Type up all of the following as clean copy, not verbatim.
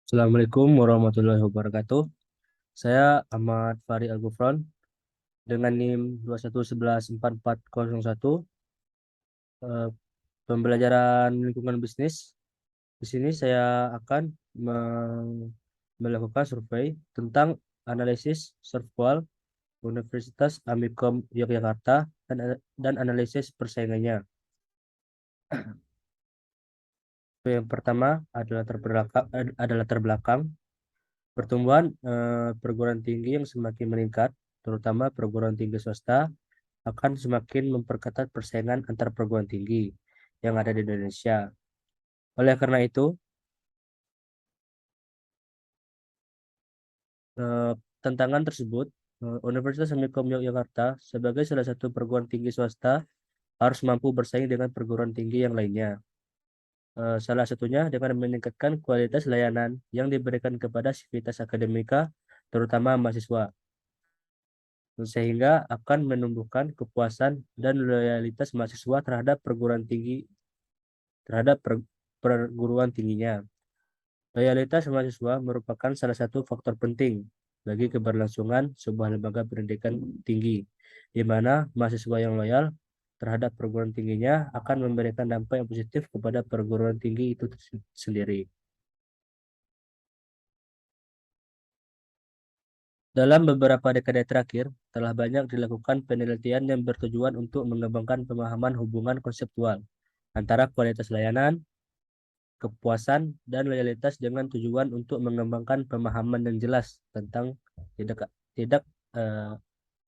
Assalamualaikum warahmatullahi wabarakatuh. Saya Ahmad Fari Al-Gufron dengan NIM 21114401, eh, pembelajaran lingkungan bisnis. Di sini saya akan melakukan survei tentang analisis Serpol Universitas Amikom Yogyakarta dan analisis persaingannya. Yang pertama adalah terbelakang. Pertumbuhan perguruan tinggi yang semakin meningkat, terutama perguruan tinggi swasta, akan semakin memperketat persaingan antar perguruan tinggi yang ada di Indonesia. Oleh karena itu, eh, tantangan tersebut, Universitas Amikom Yogyakarta sebagai salah satu perguruan tinggi swasta harus mampu bersaing dengan perguruan tinggi yang lainnya. Salah satunya dengan meningkatkan kualitas layanan yang diberikan kepada sivitas akademika, terutama mahasiswa, sehingga akan menumbuhkan kepuasan dan loyalitas mahasiswa terhadap perguruan tingginya. Loyalitas mahasiswa merupakan salah satu faktor penting bagi keberlangsungan sebuah lembaga pendidikan tinggi, di mana mahasiswa yang loyal terhadap perguruan tingginya akan memberikan dampak yang positif kepada perguruan tinggi itu sendiri. Dalam beberapa dekade terakhir, telah banyak dilakukan penelitian yang bertujuan untuk mengembangkan pemahaman hubungan konseptual antara kualitas layanan, kepuasan, dan loyalitas dengan tujuan untuk mengembangkan pemahaman yang jelas tidak tidak eh,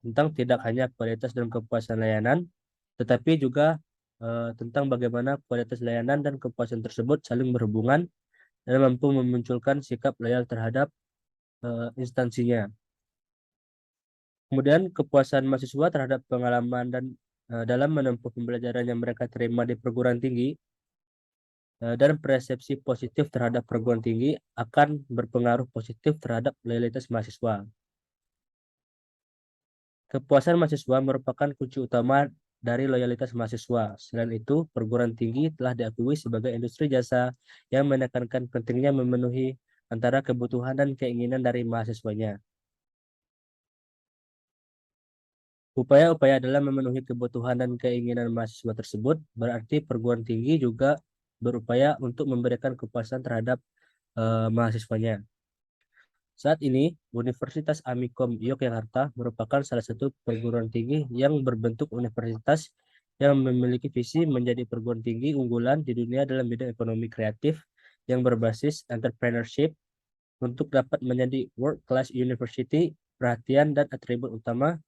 tentang tidak hanya kualitas dan kepuasan layanan, tetapi juga tentang bagaimana kualitas layanan dan kepuasan tersebut saling berhubungan dan mampu memunculkan sikap loyal terhadap instansinya. Kemudian kepuasan mahasiswa terhadap pengalaman dan dalam menempuh pembelajaran yang mereka terima di perguruan tinggi dan persepsi positif terhadap perguruan tinggi akan berpengaruh positif terhadap loyalitas mahasiswa. Kepuasan mahasiswa merupakan kunci utama dari loyalitas mahasiswa. Selain itu, perguruan tinggi telah diakui sebagai industri jasa yang menekankan pentingnya memenuhi antara kebutuhan dan keinginan dari mahasiswanya. Upaya-upaya dalam memenuhi kebutuhan dan keinginan mahasiswa tersebut berarti perguruan tinggi juga berupaya untuk memberikan kepuasan terhadap mahasiswanya. Saat ini, Universitas Amikom Yogyakarta merupakan salah satu perguruan tinggi yang berbentuk universitas yang memiliki visi menjadi perguruan tinggi unggulan di dunia dalam bidang ekonomi kreatif yang berbasis entrepreneurship. Untuk dapat menjadi world class university, perhatian dan atribut utama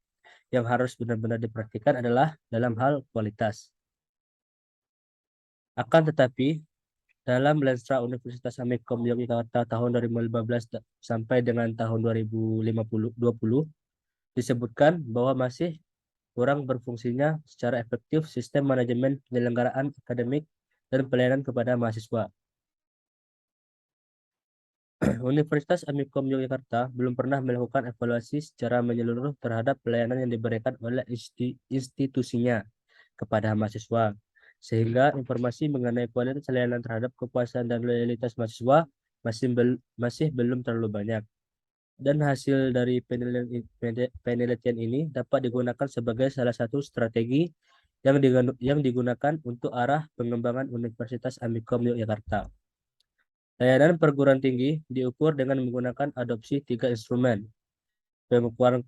yang harus benar-benar diperhatikan adalah dalam hal kualitas. Akan tetapi, dalam Lenstra Universitas Amikom Yogyakarta tahun 2015 sampai dengan tahun 2020 disebutkan bahwa masih kurang berfungsinya secara efektif sistem manajemen penyelenggaraan akademik dan pelayanan kepada mahasiswa. Universitas Amikom Yogyakarta belum pernah melakukan evaluasi secara menyeluruh terhadap pelayanan yang diberikan oleh institusinya kepada mahasiswa, sehingga informasi mengenai kualitas layanan terhadap kepuasan dan loyalitas mahasiswa masih belum terlalu banyak. Dan hasil dari penelitian ini dapat digunakan sebagai salah satu strategi yang digunakan untuk arah pengembangan Universitas Amikom Yogyakarta. Layanan perguruan tinggi diukur dengan menggunakan adopsi 3 instrumen. Pengukuran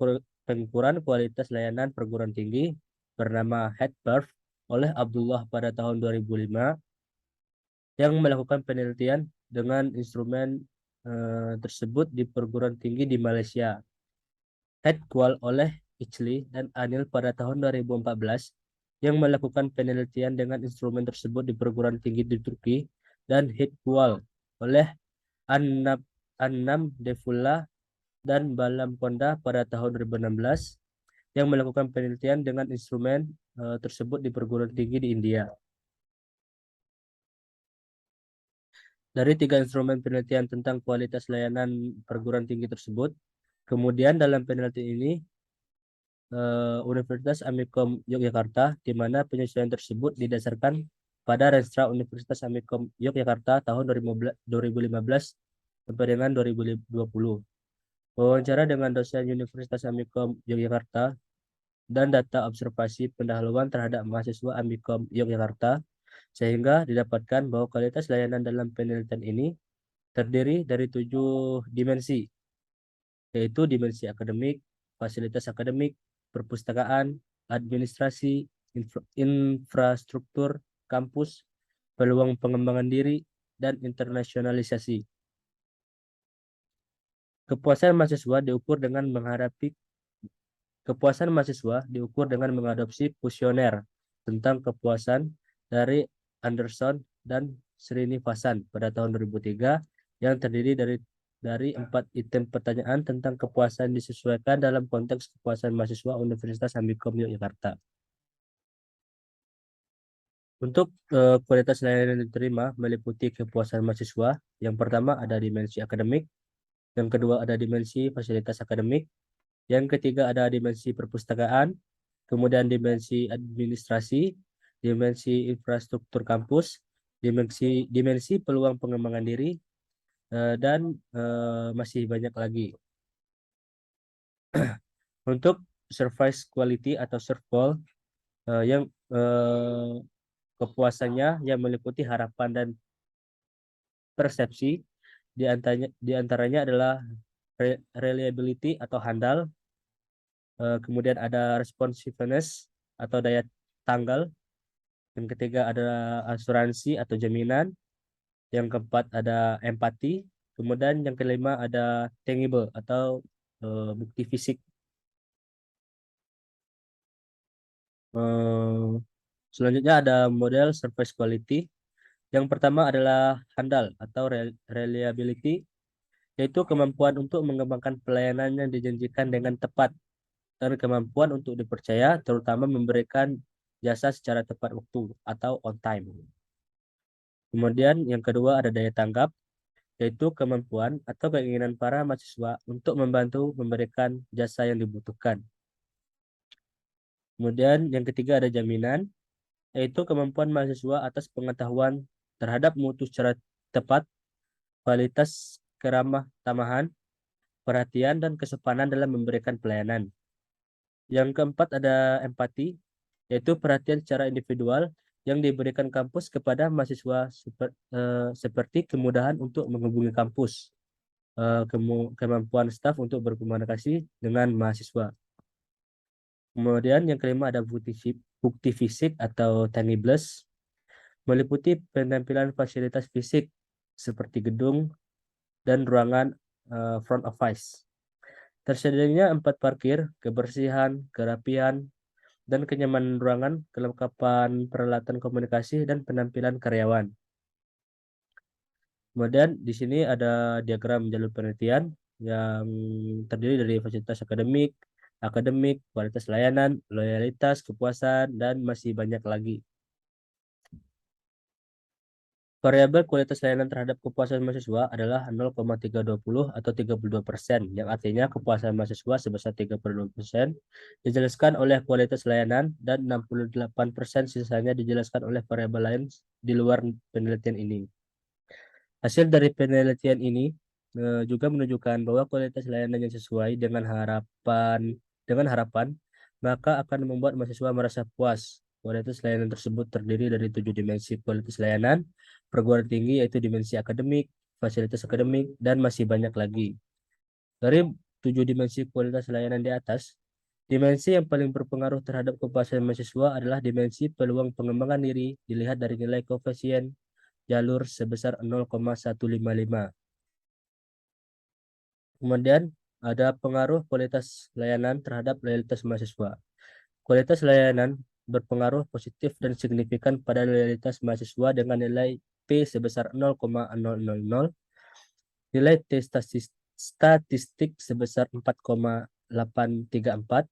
kualitas layanan perguruan tinggi bernama HEADPERF oleh Abdullah pada tahun 2005 yang melakukan penelitian dengan instrumen tersebut di perguruan tinggi di Malaysia. HEADQual oleh Ichley dan Anil pada tahun 2014 yang melakukan penelitian dengan instrumen tersebut di perguruan tinggi di Turki, dan HEADQual oleh Annam Devullah dan Balam Konda pada tahun 2016 yang melakukan penelitian dengan instrumen tersebut di perguruan tinggi di India. dari 3 instrumen penelitian tentang kualitas layanan perguruan tinggi tersebut. Kemudian dalam penelitian ini Universitas Amikom Yogyakarta, di mana penyesuaian tersebut didasarkan pada Renstra Universitas Amikom Yogyakarta tahun 2015 sampai dengan 2020. Wawancara dengan dosen Universitas Amikom Yogyakarta dan data observasi pendahuluan terhadap mahasiswa Amikom Yogyakarta, sehingga didapatkan bahwa kualitas layanan dalam penelitian ini terdiri dari 7 dimensi, yaitu dimensi akademik, fasilitas akademik, perpustakaan, administrasi, infrastruktur kampus, peluang pengembangan diri, dan internasionalisasi. Kepuasan mahasiswa diukur dengan mengadopsi kuesioner tentang kepuasan dari Anderson dan Srinivasan pada tahun 2003 yang terdiri dari 4 item pertanyaan tentang kepuasan disesuaikan dalam konteks kepuasan mahasiswa Universitas Amikom Yogyakarta. Untuk kualitas layanan yang diterima meliputi kepuasan mahasiswa. Yang pertama ada dimensi akademik, yang kedua ada dimensi fasilitas akademik, yang ketiga ada dimensi perpustakaan, kemudian dimensi administrasi, dimensi infrastruktur kampus, dimensi peluang pengembangan diri, dan masih banyak lagi. Untuk service quality atau SERVQUAL yang kepuasannya yang meliputi harapan dan persepsi, di antaranya adalah reliability atau handal, kemudian ada responsiveness atau daya tanggal, yang ketiga ada asuransi atau jaminan, yang keempat ada empati, kemudian yang kelima ada tangible atau bukti fisik. Selanjutnya ada model service quality. Yang pertama adalah handal atau reliability, yaitu kemampuan untuk mengembangkan pelayanan yang dijanjikan dengan tepat dan kemampuan untuk dipercaya, terutama memberikan jasa secara tepat waktu atau on time. Kemudian yang kedua ada daya tanggap, yaitu kemampuan atau keinginan para mahasiswa untuk membantu memberikan jasa yang dibutuhkan. Kemudian yang ketiga ada jaminan, yaitu kemampuan mahasiswa atas pengetahuan terhadap mutu secara tepat, kualitas keramah tamahan, perhatian, dan kesopanan dalam memberikan pelayanan. Yang keempat ada empati, yaitu perhatian secara individual yang diberikan kampus kepada mahasiswa seperti kemudahan untuk menghubungi kampus, kemampuan staf untuk berkomunikasi dengan mahasiswa. Kemudian yang kelima ada bukti fisik atau tangibles, meliputi penampilan fasilitas fisik seperti gedung dan ruangan front office. Tersedianya 4 parkir, kebersihan, kerapian, dan kenyamanan ruangan, kelengkapan peralatan komunikasi, dan penampilan karyawan. Kemudian di sini ada diagram jalur penelitian yang terdiri dari fasilitas akademik, kualitas layanan, loyalitas, kepuasan, dan masih banyak lagi. Variabel kualitas layanan terhadap kepuasan mahasiswa adalah 0,320 atau 32%, yang artinya kepuasan mahasiswa sebesar 32% dijelaskan oleh kualitas layanan dan 68% sisanya dijelaskan oleh variabel lain di luar penelitian ini. Hasil dari penelitian ini juga menunjukkan bahwa kualitas layanan yang sesuai dengan harapan, maka akan membuat mahasiswa merasa puas. Kualitas layanan tersebut terdiri dari 7 dimensi kualitas layanan perguruan tinggi, yaitu dimensi akademik, fasilitas akademik, dan masih banyak lagi. Dari 7 dimensi kualitas layanan di atas, dimensi yang paling berpengaruh terhadap kepuasan mahasiswa adalah dimensi peluang pengembangan diri, dilihat dari nilai koefisien jalur sebesar 0,155. Kemudian ada pengaruh kualitas layanan terhadap loyalitas mahasiswa. Kualitas layanan berpengaruh positif dan signifikan pada loyalitas mahasiswa dengan nilai P sebesar 0,000, nilai T statistik sebesar 4,834,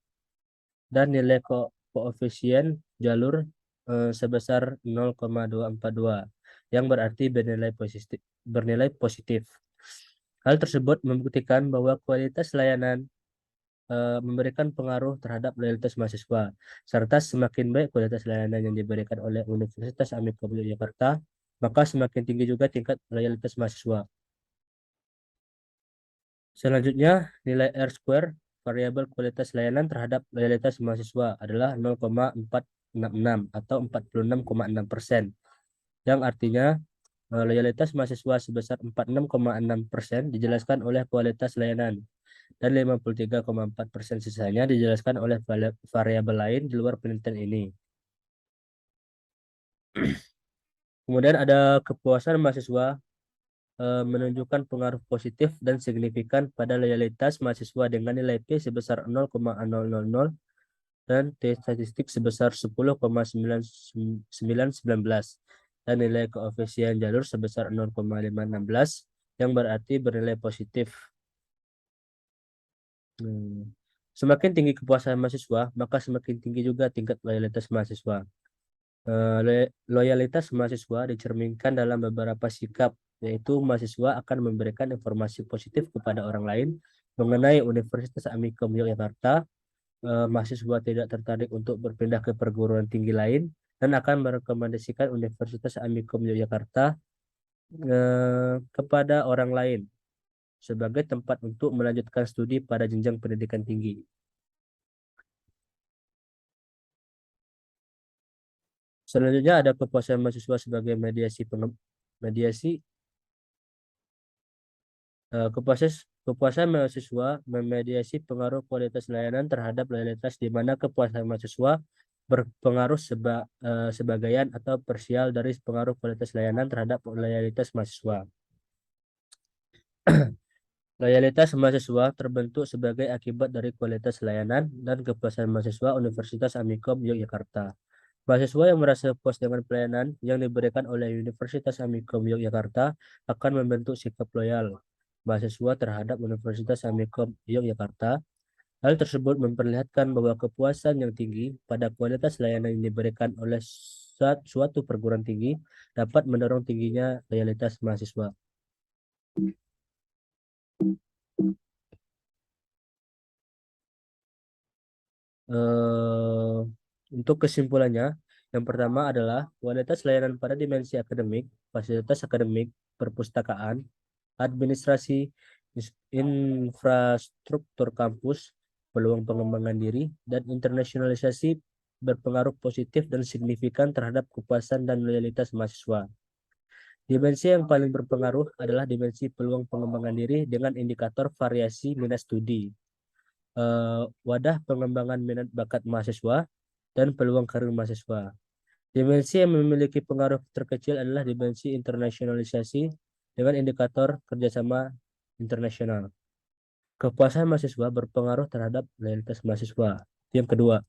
dan nilai koefisien jalur sebesar 0,242, yang berarti bernilai bernilai positif. Hal tersebut membuktikan bahwa kualitas layanan memberikan pengaruh terhadap loyalitas mahasiswa, serta semakin baik kualitas layanan yang diberikan oleh Universitas Amikom Yogyakarta, maka semakin tinggi juga tingkat loyalitas mahasiswa. Selanjutnya, nilai R-square variabel kualitas layanan terhadap loyalitas mahasiswa adalah 0,466 atau 46,6%, yang artinya loyalitas mahasiswa sebesar 46,6% dijelaskan oleh kualitas layanan, dan 53,4% sisanya dijelaskan oleh variabel lain di luar penelitian ini. Kemudian ada kepuasan mahasiswa menunjukkan pengaruh positif dan signifikan pada loyalitas mahasiswa dengan nilai P sebesar 0,000 dan T statistik sebesar 10,9919 dan nilai koefisien jalur sebesar 0,516 yang berarti bernilai positif. Semakin tinggi kepuasan mahasiswa, maka semakin tinggi juga tingkat loyalitas mahasiswa. Loyalitas mahasiswa dicerminkan dalam beberapa sikap, yaitu mahasiswa akan memberikan informasi positif kepada orang lain mengenai Universitas Amikom Yogyakarta. Mahasiswa tidak tertarik untuk berpindah ke perguruan tinggi lain dan akan merekomendasikan Universitas Amikom Yogyakarta kepada orang lain sebagai tempat untuk melanjutkan studi pada jenjang pendidikan tinggi. Selanjutnya ada kepuasan mahasiswa sebagai mediasi kepuasan mahasiswa memediasi pengaruh kualitas layanan terhadap loyalitas, di mana kepuasan mahasiswa berpengaruh sebagian atau parsial dari pengaruh kualitas layanan terhadap loyalitas mahasiswa. Loyalitas mahasiswa terbentuk sebagai akibat dari kualitas layanan dan kepuasan mahasiswa Universitas Amikom Yogyakarta. Mahasiswa yang merasa puas dengan pelayanan yang diberikan oleh Universitas Amikom Yogyakarta akan membentuk sikap loyal mahasiswa terhadap Universitas Amikom Yogyakarta. Hal tersebut memperlihatkan bahwa kepuasan yang tinggi pada kualitas layanan yang diberikan oleh suatu perguruan tinggi dapat mendorong tingginya loyalitas mahasiswa. Untuk kesimpulannya, yang pertama adalah kualitas layanan pada dimensi akademik, fasilitas akademik, perpustakaan, administrasi, infrastruktur kampus, peluang pengembangan diri, dan internasionalisasi berpengaruh positif dan signifikan terhadap kepuasan dan loyalitas mahasiswa. Dimensi yang paling berpengaruh adalah dimensi peluang pengembangan diri dengan indikator variasi minat studi, wadah pengembangan minat bakat mahasiswa, dan peluang karir mahasiswa. Dimensi yang memiliki pengaruh terkecil adalah dimensi internasionalisasi dengan indikator kerjasama internasional. Kepuasan mahasiswa berpengaruh terhadap loyalitas mahasiswa. Yang kedua,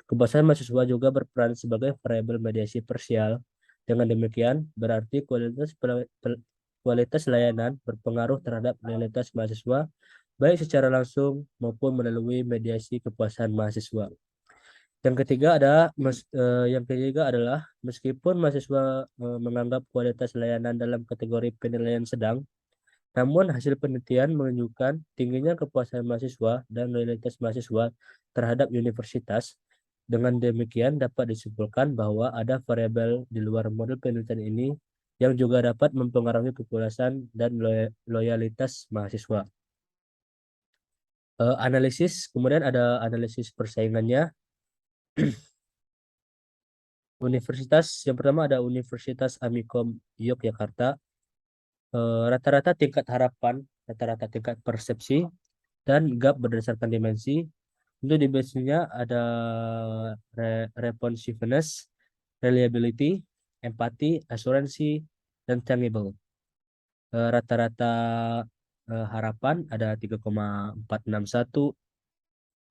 kepuasan mahasiswa juga berperan sebagai variabel mediasi parsial. Dengan demikian, berarti kualitas layanan berpengaruh terhadap loyalitas mahasiswa, baik secara langsung maupun melalui mediasi kepuasan mahasiswa. Yang ketiga adalah meskipun mahasiswa menganggap kualitas layanan dalam kategori penilaian sedang, namun hasil penelitian menunjukkan tingginya kepuasan mahasiswa dan loyalitas mahasiswa terhadap universitas. Dengan demikian dapat disimpulkan bahwa ada variabel di luar model penelitian ini yang juga dapat mempengaruhi kepuasan dan loyalitas mahasiswa. Kemudian ada analisis persaingannya. Yang pertama ada Universitas Amikom Yogyakarta. Rata-rata tingkat harapan, rata-rata tingkat persepsi, dan gap berdasarkan dimensi. Untuk dimensinya ada responsiveness, reliability, empathy, asuransi, dan tangible. Rata-rata harapan ada 3,461,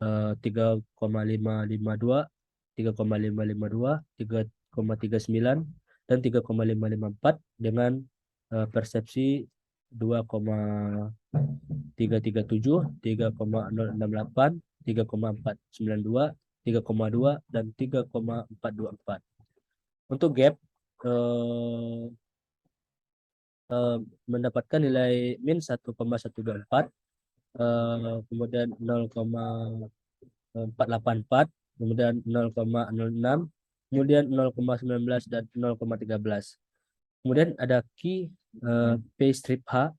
3,552, 3,552, 3,39, dan 3,554 dengan persepsi 2,337, 3,068, 3,492, 3,2, dan 3,424. Untuk gap eh, mendapatkan nilai min 1,124, kemudian 0,484, kemudian 0,06, kemudian 0,19 dan 0,13. Kemudian ada key pay strip H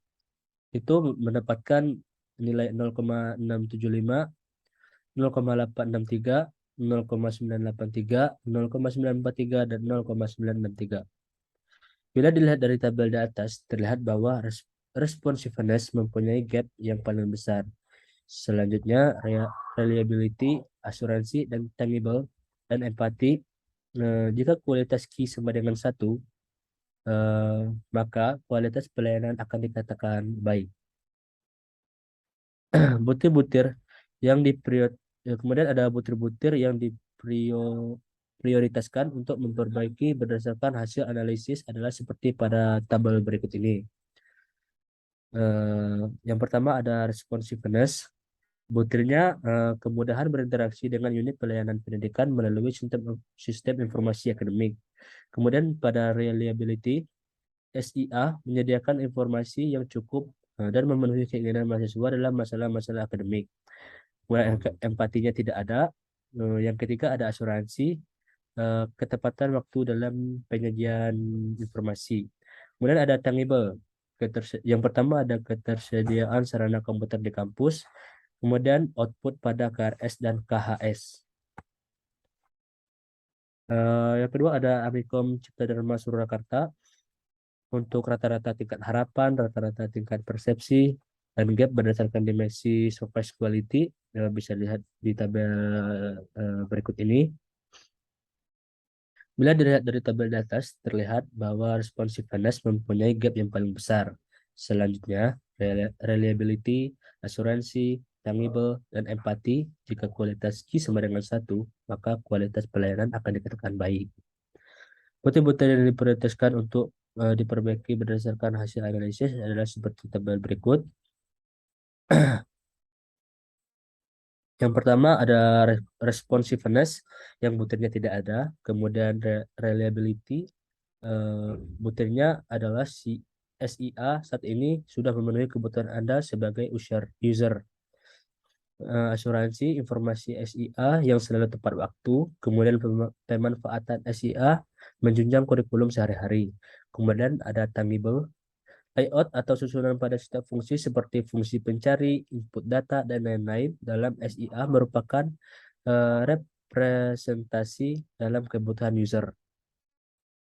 itu mendapatkan nilai 0,675, 0,863, 0,983, 0,943, dan 0,963. Bila dilihat dari tabel di atas, terlihat bahwa responsiveness mempunyai gap yang paling besar. Selanjutnya, reliability, asuransi, dan tangible, dan empati. Jika kualitas key sama dengan 1, maka kualitas pelayanan akan dikatakan baik. Butir-butir yang kemudian ada butir-butir yang diprioritaskan untuk memperbaiki berdasarkan hasil analisis adalah seperti pada tabel berikut ini. Yang pertama ada responsiveness. Butirnya kemudahan berinteraksi dengan unit pelayanan pendidikan melalui sistem informasi akademik. Kemudian pada reliability, SIA menyediakan informasi yang cukup dan memenuhi keinginan mahasiswa dalam masalah-masalah akademik. Kemudian empatinya tidak ada. Yang ketiga ada asuransi, ketepatan waktu dalam penyajian informasi. Kemudian ada tangible. Yang pertama ada ketersediaan sarana komputer di kampus, kemudian output pada KRS dan KHS. Yang kedua ada Amikom Cipta Dharma Surakarta untuk rata-rata tingkat harapan, rata-rata tingkat persepsi, dan gap berdasarkan dimensi surface quality. Bisa lihat di tabel berikut ini. Bila dilihat dari tabel di atas, terlihat bahwa responsiveness mempunyai gap yang paling besar. Selanjutnya, reliability, asuransi, tangible, dan empati. Jika kualitas key sama dengan 1, maka kualitas pelayanan akan dikatakan baik. Butir-butir yang diprioritaskan untuk diperbaiki berdasarkan hasil analisis adalah seperti tabel berikut. Yang pertama ada responsiveness yang butirnya tidak ada, kemudian reliability, butirnya adalah si SIA saat ini sudah memenuhi kebutuhan Anda sebagai user. Asuransi informasi SIA yang selalu tepat waktu, kemudian pemanfaatan SIA menjunjang kurikulum sehari-hari. Kemudian ada tangible, layout atau susunan pada setiap fungsi seperti fungsi pencari, input data, dan lain-lain dalam SIA merupakan representasi dalam kebutuhan user.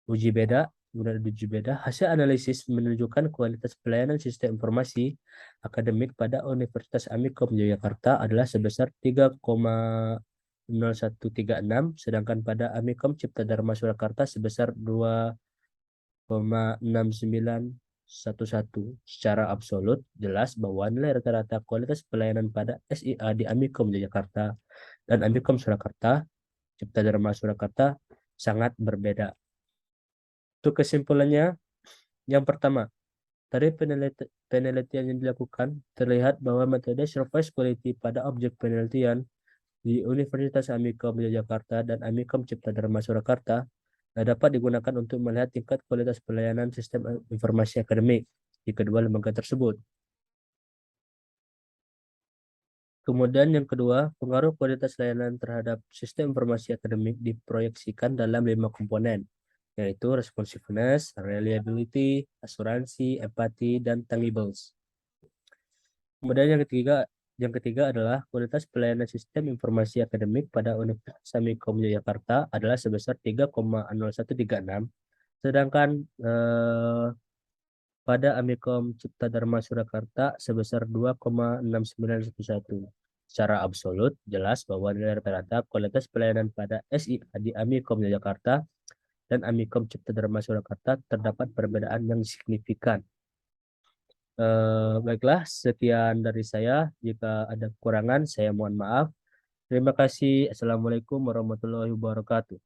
Uji beda, kemudian uji beda, hasil analisis menunjukkan kualitas pelayanan sistem informasi akademik pada Universitas Amikom Yogyakarta adalah sebesar 3,0136, sedangkan pada Amikom Cipta Dharma Surakarta sebesar 2,6911. Secara absolut, jelas bahwa nilai rata-rata kualitas pelayanan pada SIA di Amikom Yogyakarta dan Amikom Surakarta, Cipta Dharma Surakarta sangat berbeda. Untuk kesimpulannya, yang pertama, dari penelitian yang dilakukan, terlihat bahwa metode surface quality pada objek penelitian di Universitas Amikom Yogyakarta dan Amikom Cipta Dharma Surakarta dapat digunakan untuk melihat tingkat kualitas pelayanan sistem informasi akademik di kedua lembaga tersebut. Kemudian yang kedua, pengaruh kualitas layanan terhadap sistem informasi akademik diproyeksikan dalam 5 komponen, yaitu responsiveness, reliability, asuransi, empati, dan tangibles. Kemudian yang ketiga adalah kualitas pelayanan sistem informasi akademik pada Universitas Amikom Yogyakarta adalah sebesar 3,0136, sedangkan pada Amikom Cipta Dharma Surakarta sebesar 2,6911. Secara absolut, jelas bahwa nilai rata-rata kualitas pelayanan pada SIA di Amikom Yogyakarta dan Amikom Cipta Dharma Surakarta terdapat perbedaan yang signifikan. Baiklah, sekian dari saya. Jika ada kekurangan, saya mohon maaf. Terima kasih. Assalamualaikum warahmatullahi wabarakatuh.